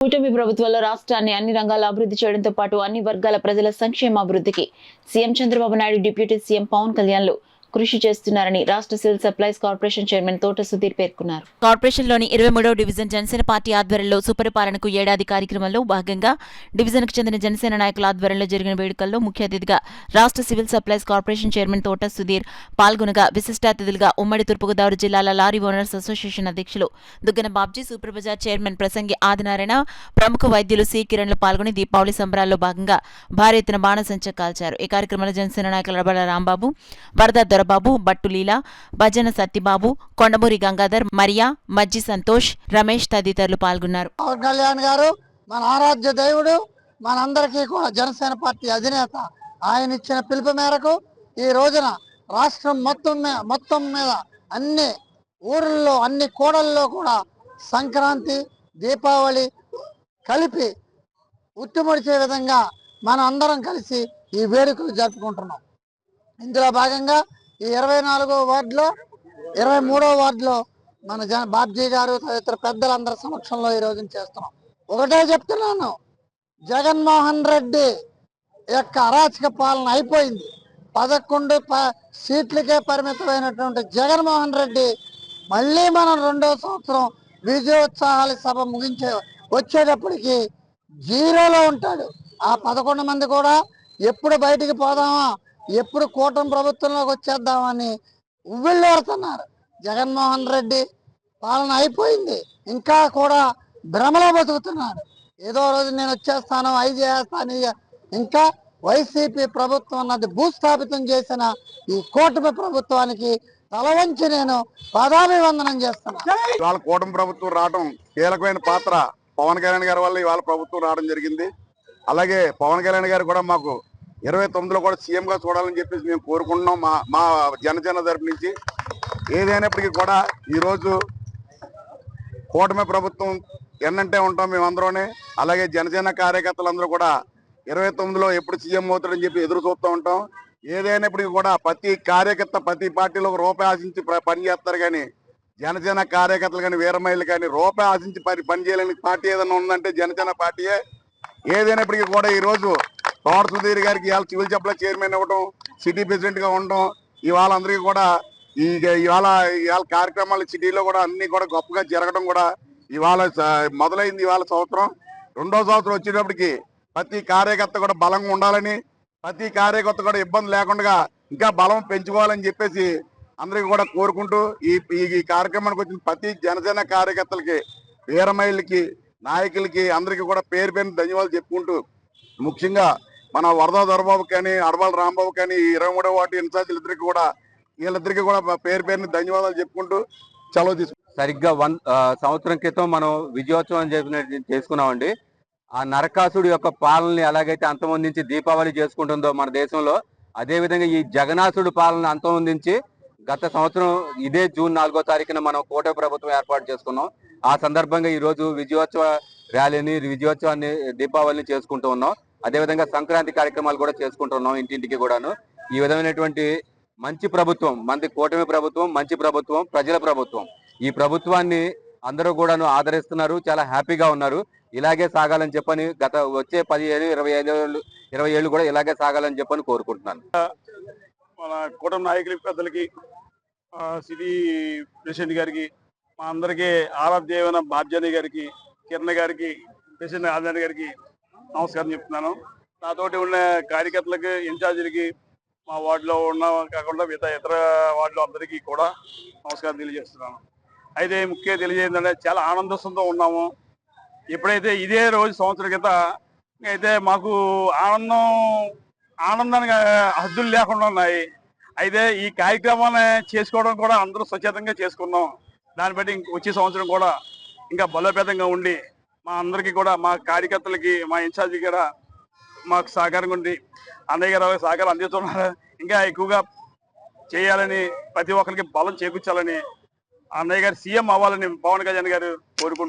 కూటమి ప్రభుత్వంలో రాష్ట్రాన్ని అన్ని రంగాల్లో అభివృద్ధి చేయడంతో పాటు అన్ని వర్గాల ప్రజల సంక్షేమ అభివృద్ధికి CM Chandrababu Naidu deputy CM Pawan కళ్యాణ్లు కృషి చేస్తున్నారని రాష్ట్ర సివిల్ సప్లైస్ కార్పొరేషన్ చైర్మన్ తోట సుధీర్ పేర్కొన్నారు. కార్పొరేషన్లోని 23వ డివిజన్ జనసేన పార్టీ ఆధ్వర్యంలో సుపరిపాలనకు ఏడాది కార్యక్రమంలో భాగంగా డివిజన్కు చెందిన జనసేన నాయకుల ఆధ్వర్యంలో జరిగిన వేడుకల్లో ముఖ్య అతిథిగా రాష్ట్ర సివిల్ సప్లైస్ కార్పొరేషన్ చైర్మన్ తోట సుధీర్ పాల్గొనగా విశిష్ట అతిథులుగా ఉమ్మడి తూర్పుగోదావరి జిల్లాల లారీ ఓనర్స్ అసోసియేషన్ అధ్యక్షులు దుగ్గన బాబ్జీ, సూపర్ బజార్ చైర్మన్ ప్రసంగి ఆదినారాయణ, ప్రముఖ వైద్యులు సి కిరణ్లు పాల్గొని దీపావళి సంబరాల్లో భాగంగా భారీ ఎత్తున బాణసంచ కాల్చారు. ఈ కార్యక్రమంలో జనసేన నాయకులు రబల రాంబాబు, వరద దొరబాబు, బట్టులీల, భజన సత్యబాబు, కొండమూరి గంగాధర్, మరియా, మజ్జి సంతోష్, రమేష్ తదితరులు పాల్గొన్నారు. పవన్ కళ్యాణ్ గారు మన ఆరాధ్య దేవుడు, మనందరికీ కూడా జనసేన పార్టీ అధినేత. ఆయన ఇచ్చిన పిలుపు మేరకు ఈ రోజున రాష్ట్రం మొత్తం మీద అన్ని ఊర్లలో అన్ని కోడల్లో కూడా సంక్రాంతి, దీపావళి కలిపి ఉట్టుముడిచే విధంగా మనం అందరం కలిసి ఈ వేడుకలు జరుపుకుంటున్నాం. ఇందులో భాగంగా ఈ 24వ వార్డులో 23వ వార్డులో మన బాబ్జీ గారు తదితర పెద్దలందరి సమక్షంలో ఈ రోజున చేస్తున్నాం. ఒకటే చెప్తున్నాను, జగన్మోహన్ రెడ్డి యొక్క అరాచక పాలన అయిపోయింది. 11 సీట్లకే పరిమితమైనటువంటి జగన్మోహన్ రెడ్డి మళ్ళీ మనం 2వ సంవత్సరం విజయోత్సాహాల సభ వచ్చేటప్పటికి జీరోలో ఉంటాడు. ఆ 11 మంది కూడా ఎప్పుడు బయటికి పోదామా, ఎప్పుడు కూటమి ప్రభుత్వంలోకి వచ్చేద్దామని ఉవ్విళ్ళేరుతున్నారు. జగన్మోహన్ రెడ్డి పాలన అయిపోయింది, ఇంకా కూడా భ్రమలో బతుకుతున్నారు. ఏదో రోజు నేను వచ్చేస్తాను, అవి చేస్తాను. ఇంకా వైసీపీ ప్రభుత్వం అన్నది భూస్థాపితం చేసిన ఈ కూటమి ప్రభుత్వానికి తలవంచి నేను పాదాభివందనం చేస్తున్నాను. ఇవాళ కూటమి ప్రభుత్వం రావడం కీలకమైన పాత్ర పవన్ కళ్యాణ్ గారి వల్ల ఇవాళ ప్రభుత్వం రావడం జరిగింది. అలాగే పవన్ కళ్యాణ్ గారు కూడా మాకు 29లో కూడా సీఎం గా చూడాలని చెప్పేసి మేము కోరుకుంటున్నాం. మా జనసేన తరపు నుంచి ఏదైనప్పటికీ కూడా ఈరోజు కూటమి ప్రభుత్వం ఎన్నంటే ఉంటాం మేమందరూనే. అలాగే జనసేన కార్యకర్తలందరూ కూడా 29లో ఎప్పుడు సీఎం అవుతాడని చెప్పి ఎదురు చూస్తూ ఉంటాం. ఏదైనప్పటికీ కూడా ప్రతి కార్యకర్త ప్రతి పార్టీలో రూపాయి ఆశించి పని చేస్తారు, కానీ జనసేన కార్యకర్తలు కానీ వీరమహిళలు కానీ రూపాయి ఆశించి పని చేయలేని పార్టీ ఏదైనా ఉందంటే జనసేన పార్టీయే. ఏదైనప్పటికీ కూడా ఈరోజు తోట సుధీర్ గారికి ఇవాళ సివిల్ సప్లై చైర్మన్ అవ్వడం, సిటీ ప్రెసిడెంట్ గా ఉండడం, ఇవాళ అందరికీ కూడా ఇవాళ కార్యక్రమాలు సిటీలో కూడా అన్ని కూడా గొప్పగా జరగడం కూడా ఇవాళ మొదలైంది. ఇవాళ సంవత్సరం 2వ సంవత్సరం వచ్చేటప్పటికి ప్రతి కార్యకర్త కూడా బలంగా ఉండాలని, ప్రతి కార్యకర్త కూడా ఇబ్బంది లేకుండా ఇంకా బలం పెంచుకోవాలని చెప్పేసి అందరికీ కూడా కోరుకుంటూ ఈ కార్యక్రమానికి వచ్చిన ప్రతి జనసేన కార్యకర్తలకి, వీరమహిళలకి, నాయకులకి అందరికీ కూడా పేరు పేరున ధన్యవాదాలు చెప్పుకుంటూ, ముఖ్యంగా మన వరద దొరబాబు కానీ అడవాల రాంబాబు కానీ 23వ వార్డు ఇన్ఛార్జీలిద్దరికి కూడా వీళ్ళిద్దరికీ కూడా పేరు పేరుని ధన్యవాదాలు చెప్పుకుంటూ సెలవు తీసుకుంటాం. సరిగ్గా సంవత్సరం క్రితం మనం విజయోత్సవం చేసుకున్నామండి. ఆ నరకాసుడి యొక్క పాలనని ఎలాగైతే అంతమొందించి దీపావళి చేసుకుంటుందో మన దేశంలో, అదేవిధంగా ఈ జగన్నాసుడి పాలన అంతమొందించి గత సంవత్సరం ఇదే జూన్ 4వ తారీఖున మనం కూటమి ప్రభుత్వం ఏర్పాటు చేసుకున్నాం. ఆ సందర్భంగా ఈ రోజు విజయోత్సవ ర్యాలీని, విజయోత్సవాన్ని, దీపావళిని చేసుకుంటూ ఉన్నాం. అదేవిధంగా సంక్రాంతి కార్యక్రమాలు కూడా చేసుకుంటున్నాం ఇంటింటికి కూడాను. ఈ విధమైనటువంటి మంచి ప్రభుత్వం మంది కూటమి ప్రభుత్వం, మంచి ప్రభుత్వం, ప్రజల ప్రభుత్వం. ఈ ప్రభుత్వాన్ని అందరూ కూడాను ఆదరిస్తున్నారు, చాలా హ్యాపీగా ఉన్నారు. ఇలాగే సాగాలని చెప్పని వచ్చే 15-20 ఏళ్ళు కూడా ఇలాగే సాగాలని చెప్పని కోరుకుంటున్నాను. మన కూటమి నాయకులకి, పెద్దలకి, సిటీ ప్రెసిడెంట్ గారికి, మా అందరికీ ఆరాధ్యమైన బాబ్జీ గారికి, కిరణ్ గారికి, ప్రెసిడెంట్ ఆదినారాయణ గారికి నమస్కారం చెప్తున్నాను. నాతోటి ఉన్న కార్యకర్తలకి, ఇన్ఛార్జీలకి, మా వార్డులో ఉన్న కాకుండా ఇతర వార్డులో అందరికీ కూడా నమస్కారం తెలియజేస్తున్నాను. అయితే ముఖ్యంగా తెలియజేయండి, చాలా ఆనందోత్సవంతో ఉన్నాము. ఎప్పుడైతే ఇదే రోజు సంవత్సరం క్రితం అయితే మాకు ఆనందానికి హద్దులు లేకుండా ఉన్నాయి. అయితే ఈ కార్యక్రమాన్ని చేసుకోవడం కూడా అందరూ స్వచ్ఛతంగా చేసుకున్నాం. దాన్ని బట్టి వచ్చే సంవత్సరం కూడా ఇంకా బలోపేతంగా ఉండి మా అందరికీ కూడా, మా కార్యకర్తలకి, మా ఇన్ఛార్జి కూడా మాకు సహకారంగా ఉండి అన్నయ్య గారు సహకారం అందిస్తున్నారు. ఇంకా ఎక్కువగా చేయాలని, ప్రతి ఒక్కరికి బలం చేకూర్చాలని, అన్నయ్య గారు సీఎం అవ్వాలని పవన్ కళ్యాణ్ గారు కోరుకుంటున్నారు.